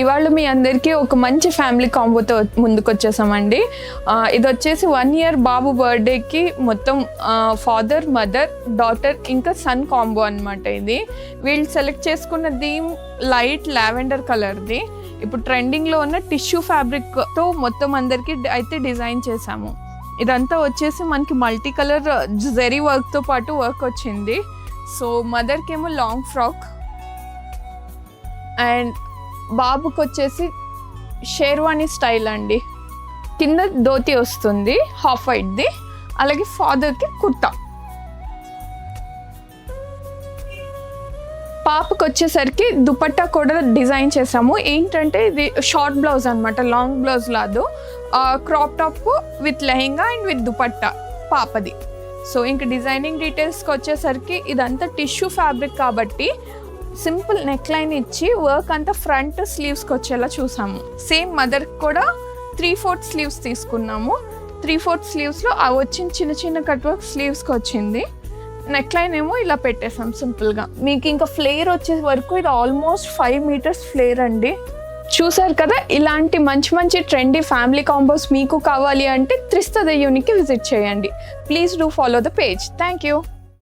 ఇవాళ మీ అందరికీ ఒక మంచి ఫ్యామిలీ కాంబోతో ముందుకు వచ్చేసామండి. ఇది వచ్చేసి 1 ఇయర్ బాబు బర్త్డేకి మొత్తం ఫాదర్, మదర్, డాటర్ ఇంకా సన్ కాంబో అనమాట. ఇది వీళ్ళు సెలెక్ట్ చేసుకున్న థీమ్ లైట్ లావెండర్ కలర్ది. ఇప్పుడు ట్రెండింగ్లో ఉన్న టిష్యూ ఫ్యాబ్రిక్తో మొత్తం అందరికీ అయితే డిజైన్ చేసాము. ఇదంతా వచ్చేసి మనకి మల్టీ కలర్ జెరీ వర్క్తో పాటు వర్క్ వచ్చింది. సో మదర్కి ఏమో లాంగ్ ఫ్రాక్ అండ్ బాబుకి వచ్చేసి షేర్వానీ స్టైల్ అండి. కింద ధోతి వస్తుంది హాఫ్ వైట్ది, అలాగే ఫాదర్కి కుర్తా. పాపకు వచ్చేసరికి దుపట్టా కూడా డిజైన్ చేసాము. ఏంటంటే ఇది షార్ట్ బ్లౌజ్ అనమాట, లాంగ్ బ్లౌజ్ లాదు. Crop top with lehenga and with dupatta పాపది. సో ఇంక డిజైనింగ్ డీటెయిల్స్కి వచ్చేసరికి ఇదంతా టిష్యూ ఫ్యాబ్రిక్ కాబట్టి సింపుల్ నెక్ లైన్ ఇచ్చి వర్క్ అంతా ఫ్రంట్ స్లీవ్స్కి వచ్చేలా చూసాము. సేమ్ మదర్కి కూడా 3/4 స్లీవ్స్ తీసుకున్నాము. 3/4 స్లీవ్స్లో వచ్చిన చిన్న చిన్న కట్ వర్క్ స్లీవ్స్కి వచ్చింది. నెక్ లైన్ ఏమో ఇలా పెట్టేసాం సింపుల్గా. మీకు ఇంకా ఫ్లేర్ వచ్చే వరకు ఇది ఆల్మోస్ట్ 5 మీటర్స్ ఫ్లేర్ అండి. చూసారు కదా, ఇలాంటి మంచి మంచి ట్రెండీ ఫ్యామిలీ కాంబోస్ మీకు కావాలి అంటే త్రిస్తద యూనిక్కి విజిట్ చేయండి. Please do follow the page. Thank you.